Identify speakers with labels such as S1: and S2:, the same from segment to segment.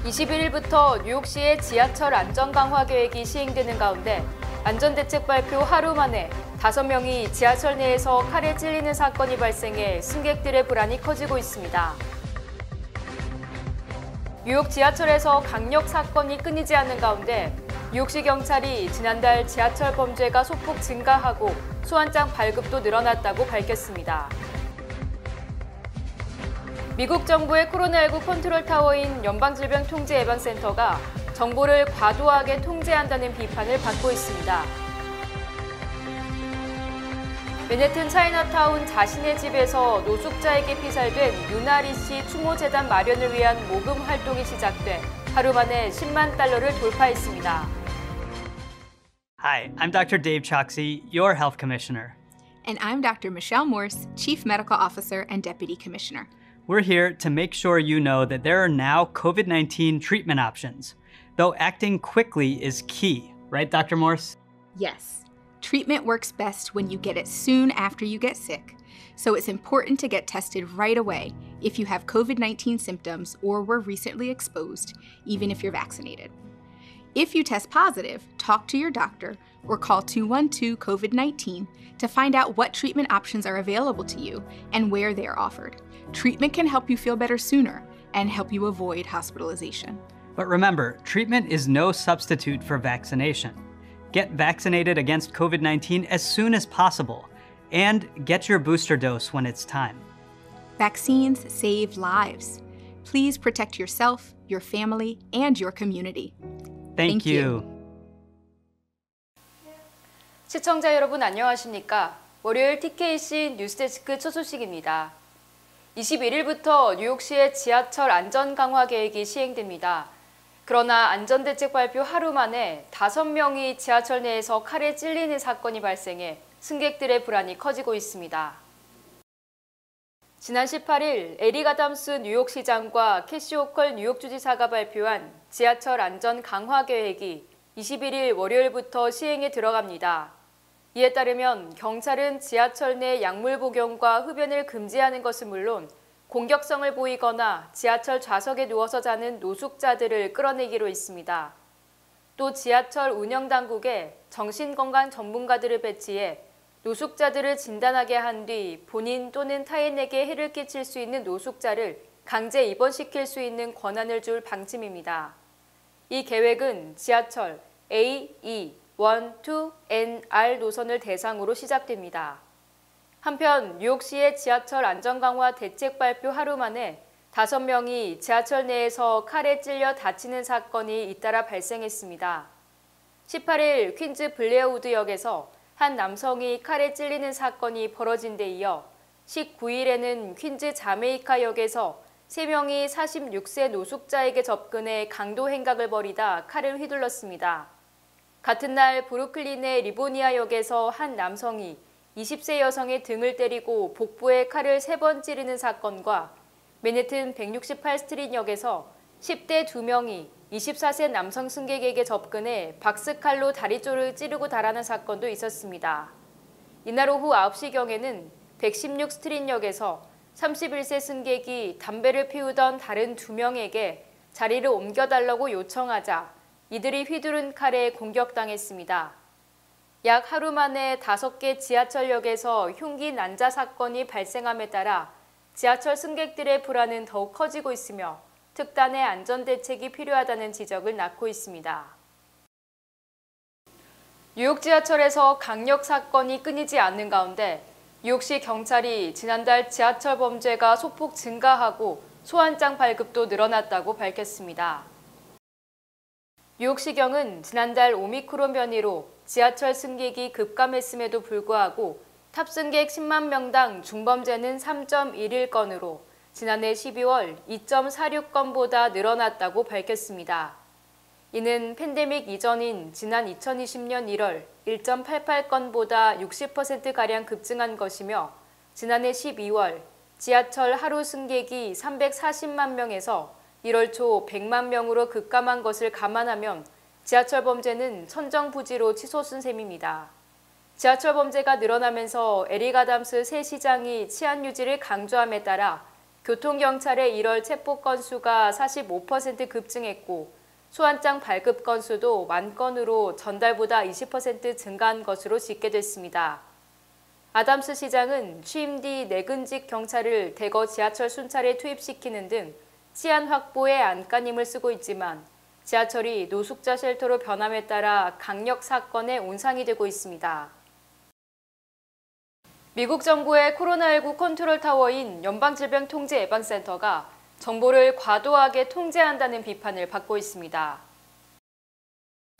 S1: 21일부터 뉴욕시의 지하철 안전 강화 계획이 시행되는 가운데 안전대책 발표 하루 만에 5명이 지하철 내에서 칼에 찔리는 사건이 발생해 승객들의 불안이 커지고 있습니다. 뉴욕 지하철에서 강력 사건이 끊이지 않는 가운데 뉴욕시 경찰이 지난달 지하철 범죄가 소폭 증가하고 소환장 발급도 늘어났다고 밝혔습니다. 미국 정부의 코로나19 컨트롤 타워인 연방질병통제예방센터가 정보를 과도하게 통제한다는 비판을 받고 있습니다. 맨해튼 차이나타운 자신의 집에서 노숙자에게 피살된 유나리 씨 추모재단 마련을 위한 모금 활동이 시작돼 하루 만에 10만 달러를 돌파했습니다.
S2: Hi, I'm Dr. Dave Choksi, your health commissioner.
S3: And I'm Dr. Michelle Morse, Chief Medical Officer and Deputy Commissioner.
S2: We're here to make sure you know that there are now COVID-19 treatment options, though acting quickly is key, right, Dr. Morse?
S3: Yes, treatment works best when you get it soon after you get sick, so it's important to get tested right away if you have COVID-19 symptoms or were recently exposed, even if you're vaccinated. If you test positive, talk to your doctor or call 212-COVID-19 to find out what treatment options are available to you and where they are offered. Treatment can help you feel better sooner and help you avoid hospitalization.
S2: But remember, treatment is no substitute for vaccination. Get vaccinated against COVID-19 as soon as possible, and get your booster dose when it's time.
S3: Vaccines save lives. Please protect yourself, your family, and your community.
S2: Thank you.
S1: 시청자 여러분 안녕하십니까? 월요일 TKC 뉴스데스크 첫 소식입니다. 21일부터 뉴욕시의 지하철 안전 강화 계획이 시행됩니다. 그러나 안전대책 발표 하루 만에 5명이 지하철 내에서 칼에 찔리는 사건이 발생해 승객들의 불안이 커지고 있습니다. 지난 18일 에릭 아담스 뉴욕시장과 캐시 호컬 뉴욕주지사가 발표한 지하철 안전 강화 계획이 21일 월요일부터 시행에 들어갑니다. 이에 따르면 경찰은 지하철 내 약물 복용과 흡연을 금지하는 것은 물론 공격성을 보이거나 지하철 좌석에 누워서 자는 노숙자들을 끌어내기로 했습니다. 또 지하철 운영당국에 정신건강 전문가들을 배치해 노숙자들을 진단하게 한 뒤 본인 또는 타인에게 해를 끼칠 수 있는 노숙자를 강제 입원시킬 수 있는 권한을 줄 방침입니다. 이 계획은 지하철 A, E, 1, 2, NR 노선을 대상으로 시작됩니다. 한편 뉴욕시의 지하철 안전 강화 대책 발표 하루 만에 5명이 지하철 내에서 칼에 찔려 다치는 사건이 잇따라 발생했습니다. 18일 퀸즈 블레어우드역에서 한 남성이 칼에 찔리는 사건이 벌어진 데 이어 19일에는 퀸즈 자메이카역에서 3명이 46세 노숙자에게 접근해 강도 행각을 벌이다 칼을 휘둘렀습니다. 같은 날 브루클린의 리보니아역에서 한 남성이 20세 여성의 등을 때리고 복부에 칼을 3번 찌르는 사건과 맨해튼 168스트릿역에서 10대 2명이 24세 남성 승객에게 접근해 박스칼로 다리 쪽을 찌르고 달하는 사건도 있었습니다. 이날 오후 9시경에는 116스트릿역에서 31세 승객이 담배를 피우던 다른 2명에게 자리를 옮겨달라고 요청하자 이들이 휘두른 칼에 공격당했습니다. 약 하루 만에 5개 지하철역에서 흉기 난자 사건이 발생함에 따라 지하철 승객들의 불안은 더욱 커지고 있으며 특단의 안전대책이 필요하다는 지적을 낳고 있습니다. 뉴욕 지하철에서 강력 사건이 끊이지 않는 가운데 뉴욕시 경찰이 지난달 지하철 범죄가 소폭 증가하고 소환장 발급도 늘어났다고 밝혔습니다. 뉴욕시경은 지난달 오미크론 변이로 지하철 승객이 급감했음에도 불구하고 탑승객 10만 명당 중범죄는 3.11건으로 지난해 12월 2.46건보다 늘어났다고 밝혔습니다. 이는 팬데믹 이전인 지난 2020년 1월 1.88건보다 60%가량 급증한 것이며 지난해 12월 지하철 하루 승객이 340만 명에서 1월 초 100만 명으로 급감한 것을 감안하면 지하철 범죄는 천정부지로 치솟은 셈입니다. 지하철 범죄가 늘어나면서 에릭 아담스 새 시장이 치안 유지를 강조함에 따라 교통경찰의 1월 체포 건수가 45% 급증했고 소환장 발급 건수도 10,000건으로 전달보다 20% 증가한 것으로 집계됐습니다. 아담스 시장은 취임 뒤 내근직 경찰을 대거 지하철 순찰에 투입시키는 등 치안 확보에 안간힘을 쓰고 있지만 지하철이 노숙자 쉘터로 변함에 따라 강력 사건의 온상이 되고 있습니다. 미국 정부의 코로나19 컨트롤 타워인 연방질병통제예방센터가 정보를 과도하게 통제한다는 비판을 받고 있습니다.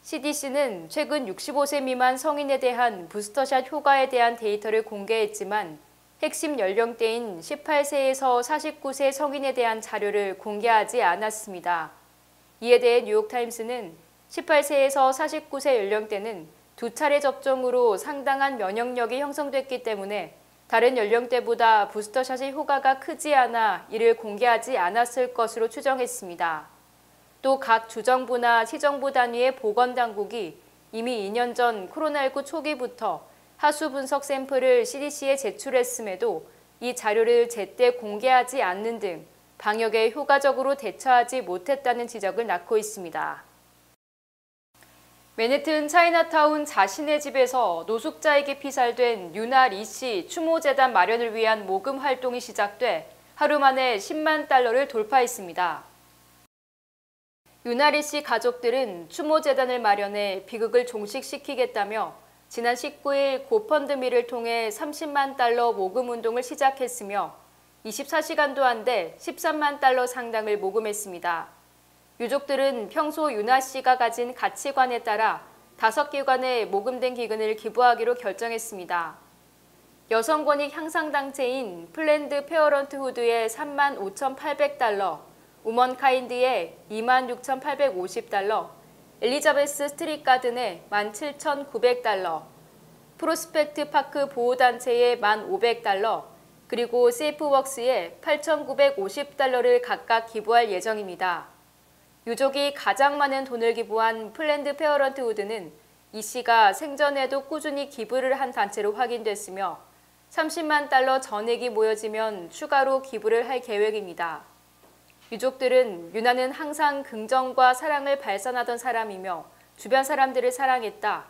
S1: CDC는 최근 65세 미만 성인에 대한 부스터샷 효과에 대한 데이터를 공개했지만 핵심 연령대인 18세에서 49세 성인에 대한 자료를 공개하지 않았습니다. 이에 대해 뉴욕타임스는 18세에서 49세 연령대는 2차례 접종으로 상당한 면역력이 형성됐기 때문에 다른 연령대보다 부스터샷의 효과가 크지 않아 이를 공개하지 않았을 것으로 추정했습니다. 또 각 주정부나 시정부 단위의 보건당국이 이미 2년 전 코로나19 초기부터 하수 분석 샘플을 CDC에 제출했음에도 이 자료를 제때 공개하지 않는 등 방역에 효과적으로 대처하지 못했다는 지적을 낳고 있습니다. 맨해튼 차이나타운 자신의 집에서 노숙자에게 피살된 유나 리 씨 추모재단 마련을 위한 모금 활동이 시작돼 하루 만에 10만 달러를 돌파했습니다. 유나 리 씨 가족들은 추모재단을 마련해 비극을 종식시키겠다며 지난 19일 고펀드미를 통해 30만 달러 모금 운동을 시작했으며 24시간도 안 돼 13만 달러 상당을 모금했습니다. 유족들은 평소 유나 씨가 가진 가치관에 따라 5기관에 모금된 기금을 기부하기로 결정했습니다. 여성 권익 향상단체인 플랜드 페어런트후드의 35,800달러, 우먼카인드의 26,850달러, 엘리자베스 스트릿 가든의 17,900달러, 프로스펙트 파크 보호단체의 1,500달러, 그리고 세이프웍스의 8,950달러를 각각 기부할 예정입니다. 유족이 가장 많은 돈을 기부한 플랜드 페어런트후드는 이 씨가 생전에도 꾸준히 기부를 한 단체로 확인됐으며 30만 달러 전액이 모여지면 추가로 기부를 할 계획입니다. 유족들은 유나는 항상 긍정과 사랑을 발산하던 사람이며 주변 사람들을 사랑했다.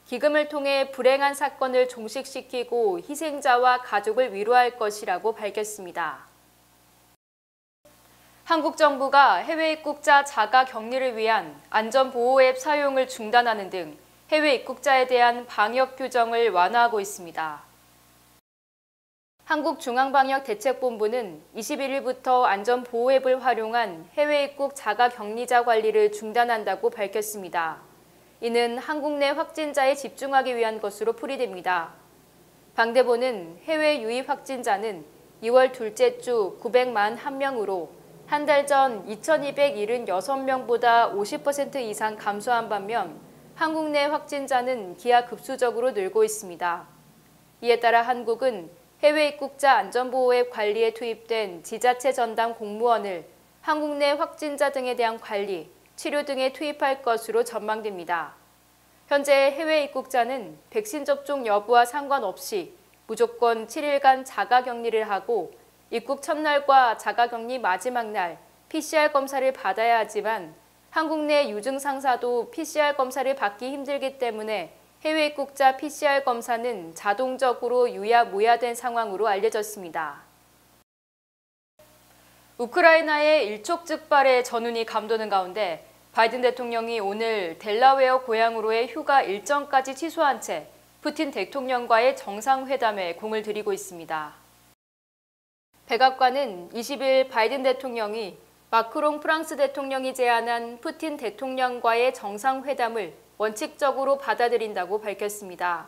S1: 기금을 통해 불행한 사건을 종식시키고 희생자와 가족을 위로할 것이라고 밝혔습니다. 한국 정부가 해외 입국자 자가 격리를 위한 안전보호 앱 사용을 중단하는 등 해외 입국자에 대한 방역 규정을 완화하고 있습니다. 한국중앙방역대책본부는 21일부터 안전보호 앱을 활용한 해외 입국 자가 격리자 관리를 중단한다고 밝혔습니다. 이는 한국 내 확진자에 집중하기 위한 것으로 풀이됩니다. 방대본은 해외 유입 확진자는 2월 둘째 주 941명으로 한 달 전 2,276명보다 50% 이상 감소한 반면 한국 내 확진자는 기하급수적으로 늘고 있습니다. 이에 따라 한국은 해외 입국자 안전보호 앱 관리에 투입된 지자체 전담 공무원을 한국 내 확진자 등에 대한 관리, 치료 등에 투입할 것으로 전망됩니다. 현재 해외 입국자는 백신 접종 여부와 상관없이 무조건 7일간 자가 격리를 하고 입국 첫날과 자가 격리 마지막 날 PCR 검사를 받아야 하지만 한국 내 유증 상사도 PCR 검사를 받기 힘들기 때문에 해외 입국자 PCR 검사는 자동적으로 유야무야된 상황으로 알려졌습니다. 우크라이나의 일촉즉발의 전운이 감도는 가운데 바이든 대통령이 오늘 델라웨어 고향으로의 휴가 일정까지 취소한 채 푸틴 대통령과의 정상회담에 공을 들이고 있습니다. 백악관은 20일 바이든 대통령이 마크롱 프랑스 대통령이 제안한 푸틴 대통령과의 정상회담을 원칙적으로 받아들인다고 밝혔습니다.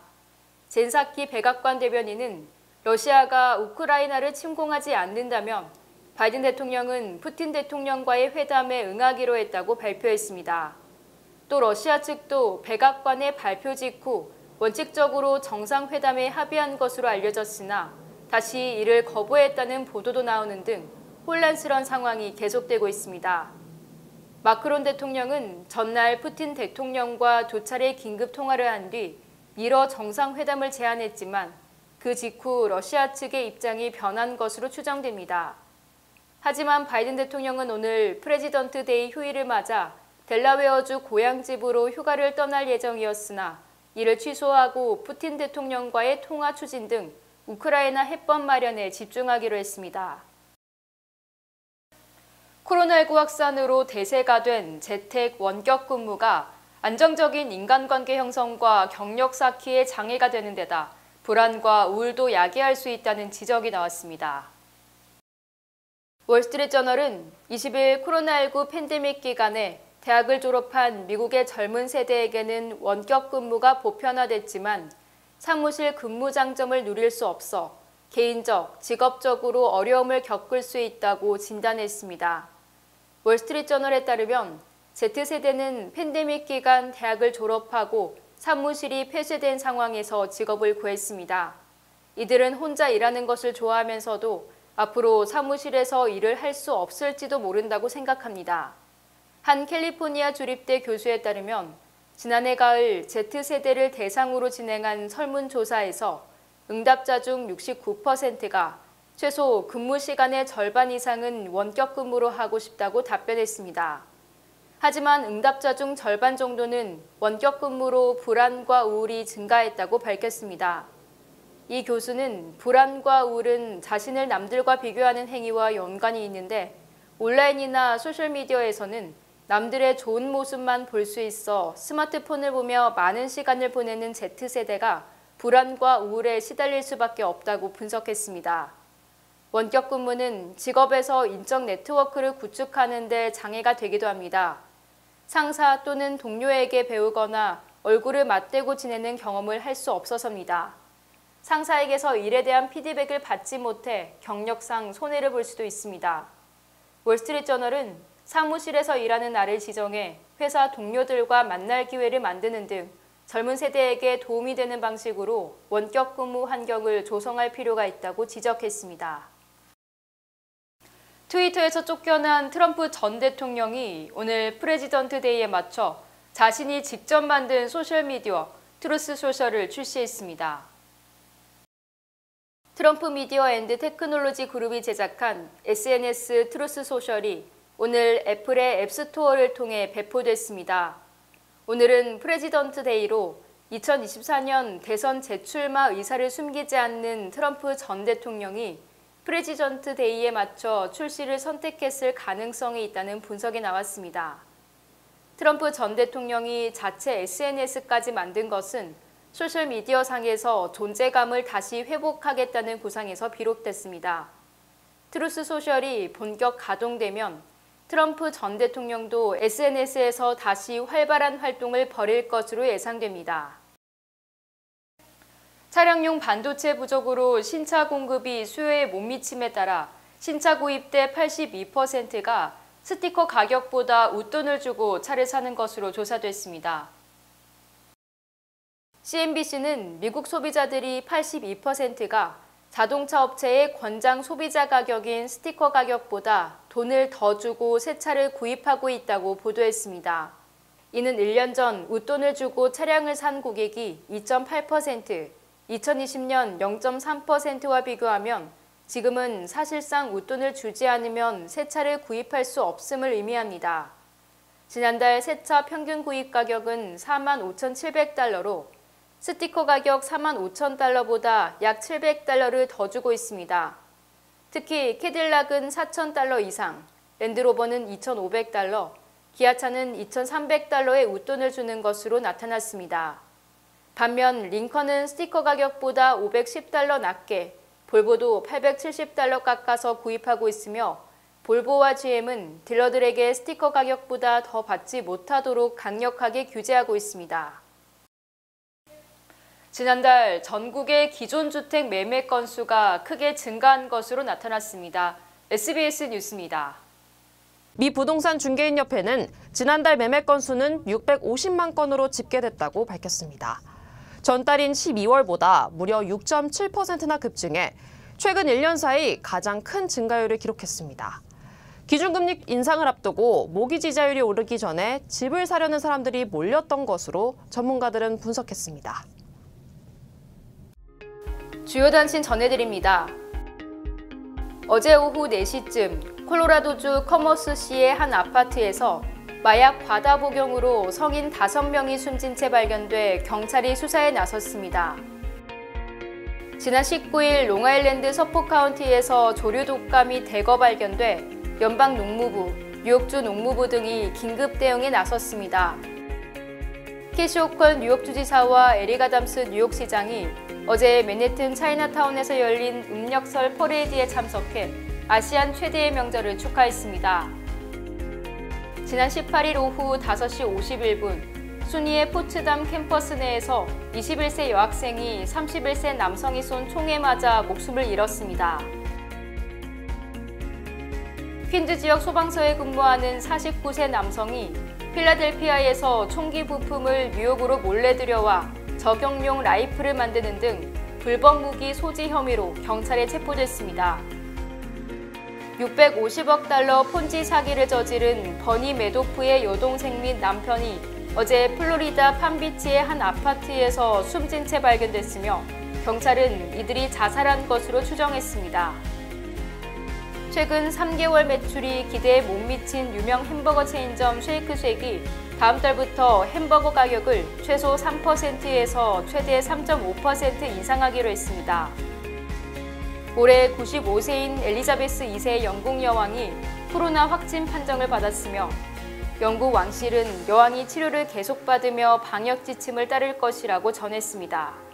S1: 젠사키 백악관 대변인은 러시아가 우크라이나를 침공하지 않는다면 바이든 대통령은 푸틴 대통령과의 회담에 응하기로 했다고 발표했습니다. 또 러시아 측도 백악관의 발표 직후 원칙적으로 정상회담에 합의한 것으로 알려졌으나 다시 이를 거부했다는 보도도 나오는 등 혼란스러운 상황이 계속되고 있습니다. 마크론 대통령은 전날 푸틴 대통령과 2차례 긴급 통화를 한 뒤 미러 정상회담을 제안했지만 그 직후 러시아 측의 입장이 변한 것으로 추정됩니다. 하지만 바이든 대통령은 오늘 프레지던트 데이 휴일을 맞아 델라웨어주 고향집으로 휴가를 떠날 예정이었으나 이를 취소하고 푸틴 대통령과의 통화 추진 등 우크라이나 해법 마련에 집중하기로 했습니다. 코로나19 확산으로 대세가 된 재택 원격 근무가 안정적인 인간관계 형성과 경력 쌓기에 장애가 되는 데다 불안과 우울도 야기할 수 있다는 지적이 나왔습니다. 월스트리트저널은 20일 코로나19 팬데믹 기간에 대학을 졸업한 미국의 젊은 세대에게는 원격 근무가 보편화됐지만 사무실 근무 장점을 누릴 수 없어 개인적, 직업적으로 어려움을 겪을 수 있다고 진단했습니다. 월스트리트저널에 따르면 Z세대는 팬데믹 기간 대학을 졸업하고 사무실이 폐쇄된 상황에서 직업을 구했습니다. 이들은 혼자 일하는 것을 좋아하면서도 앞으로 사무실에서 일을 할 수 없을지도 모른다고 생각합니다. 한 캘리포니아 주립대 교수에 따르면 지난해 가을 Z세대를 대상으로 진행한 설문조사에서 응답자 중 69%가 최소 근무 시간의 절반 이상은 원격 근무로 하고 싶다고 답변했습니다. 하지만 응답자 중 절반 정도는 원격 근무로 불안과 우울이 증가했다고 밝혔습니다. 이 교수는 불안과 우울은 자신을 남들과 비교하는 행위와 연관이 있는데 온라인이나 소셜미디어에서는 남들의 좋은 모습만 볼 수 있어 스마트폰을 보며 많은 시간을 보내는 Z세대가 불안과 우울에 시달릴 수밖에 없다고 분석했습니다. 원격 근무는 직업에서 인적 네트워크를 구축하는 데 장애가 되기도 합니다. 상사 또는 동료에게 배우거나 얼굴을 맞대고 지내는 경험을 할 수 없어서입니다. 상사에게서 일에 대한 피드백을 받지 못해 경력상 손해를 볼 수도 있습니다. 월스트리트저널은 사무실에서 일하는 날을 지정해 회사 동료들과 만날 기회를 만드는 등 젊은 세대에게 도움이 되는 방식으로 원격 근무 환경을 조성할 필요가 있다고 지적했습니다. 트위터에서 쫓겨난 트럼프 전 대통령이 오늘 프레지던트 데이에 맞춰 자신이 직접 만든 소셜미디어 트루스 소셜을 출시했습니다. 트럼프 미디어 앤드 테크놀로지 그룹이 제작한 SNS 트루스 소셜이 오늘 애플의 앱스토어를 통해 배포됐습니다. 오늘은 프레지던트 데이로 2024년 대선 재출마 의사를 숨기지 않는 트럼프 전 대통령이 프레지던트 데이에 맞춰 출시를 선택했을 가능성이 있다는 분석이 나왔습니다. 트럼프 전 대통령이 자체 SNS까지 만든 것은 소셜미디어상에서 존재감을 다시 회복하겠다는 구상에서 비롯됐습니다. 트루스 소셜이 본격 가동되면 트럼프 전 대통령도 SNS에서 다시 활발한 활동을 벌일 것으로 예상됩니다. 차량용 반도체 부족으로 신차 공급이 수요에 못 미침에 따라 신차 구입대 82%가 스티커 가격보다 웃돈을 주고 차를 사는 것으로 조사됐습니다. CNBC는 미국 소비자들이 82%가 자동차 업체의 권장 소비자 가격인 스티커 가격보다 돈을 더 주고 새 차를 구입하고 있다고 보도했습니다. 이는 1년 전 웃돈을 주고 차량을 산 고객이 2.8%, 2020년 0.3%와 비교하면 지금은 사실상 웃돈을 주지 않으면 새 차를 구입할 수 없음을 의미합니다. 지난달 새 차 평균 구입 가격은 45,700달러로 스티커 가격 45,000달러보다 약 700달러를 더 주고 있습니다. 특히 캐딜락은 4,000달러 이상, 랜드로버는 2,500달러, 기아차는 2,300달러의 웃돈을 주는 것으로 나타났습니다. 반면 링컨은 스티커 가격보다 510달러 낮게, 볼보도 870달러 깎아서 구입하고 있으며 볼보와 GM은 딜러들에게 스티커 가격보다 더 받지 못하도록 강력하게 규제하고 있습니다. 지난달 전국의 기존 주택 매매 건수가 크게 증가한 것으로 나타났습니다. SBS 뉴스입니다.
S4: 미 부동산 중개인협회는 지난달 매매 건수는 650만 건으로 집계됐다고 밝혔습니다. 전달인 12월보다 무려 6.7%나 급증해 최근 1년 사이 가장 큰 증가율을 기록했습니다. 기준금리 인상을 앞두고 모기지자율이 오르기 전에 집을 사려는 사람들이 몰렸던 것으로 전문가들은 분석했습니다.
S1: 주요 단신 전해드립니다. 어제 오후 4시쯤 콜로라도주 커머스시의 한 아파트에서 마약 과다 복용으로 성인 5명이 숨진 채 발견돼 경찰이 수사에 나섰습니다. 지난 19일 롱아일랜드 서포 카운티에서 조류 독감이 대거 발견돼 연방농무부, 뉴욕주 농무부 등이 긴급 대응에 나섰습니다. 캐시 호컬 뉴욕주지사와 에릭 아담스 뉴욕시장이 어제 맨해튼 차이나타운에서 열린 음력설 퍼레이드에 참석해 아시안 최대의 명절을 축하했습니다. 지난 18일 오후 5시 51분 순위의 포츠담 캠퍼스 내에서 21세 여학생이 31세 남성이 쏜 총에 맞아 목숨을 잃었습니다. 퀸즈 지역 소방서에 근무하는 49세 남성이 필라델피아에서 총기 부품을 뉴욕으로 몰래 들여와 저격용 라이플을 만드는 등 불법 무기 소지 혐의로 경찰에 체포됐습니다. 650억 달러 폰지 사기를 저지른 버니 매도프의 여동생 및 남편이 어제 플로리다 팜비치의 한 아파트에서 숨진 채 발견됐으며 경찰은 이들이 자살한 것으로 추정했습니다. 최근 3개월 매출이 기대에 못 미친 유명 햄버거 체인점 쉐이크쉑이 다음 달부터 햄버거 가격을 최소 3%에서 최대 3.5% 인상하기로 했습니다. 올해 95세인 엘리자베스 2세 영국 여왕이 코로나 확진 판정을 받았으며 영국 왕실은 여왕이 치료를 계속받으며 방역 지침을 따를 것이라고 전했습니다.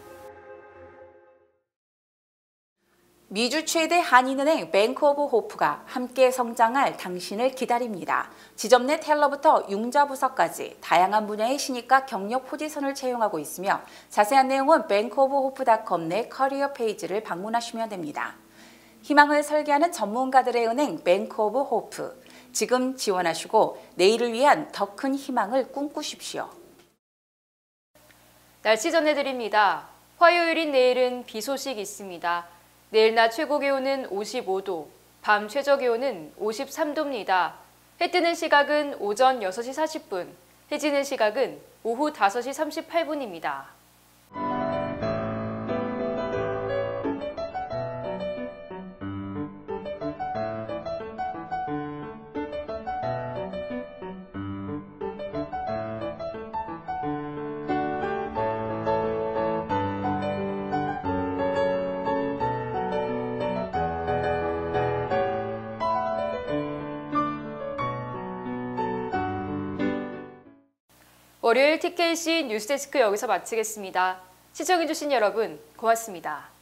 S5: 미주 최대 한인은행 뱅크 오브 호프가 함께 성장할 당신을 기다립니다. 지점 내 텔러부터 융자 부서까지 다양한 분야의 신입과 경력 포지션을 채용하고 있으며 자세한 내용은 bankoofhope.com 내 커리어 페이지를 방문하시면 됩니다. 희망을 설계하는 전문가들의 은행 뱅크 오브 호프. 지금 지원하시고 내일을 위한 더 큰 희망을 꿈꾸십시오.
S1: 날씨 전해드립니다. 화요일인 내일은 비 소식 있습니다. 내일 낮 최고 기온은 55도, 밤 최저 기온은 53도입니다. 해 뜨는 시각은 오전 6시 40분, 해 지는 시각은 오후 5시 38분입니다. 월요일 TKC 뉴스데스크 여기서 마치겠습니다. 시청해주신 여러분 고맙습니다.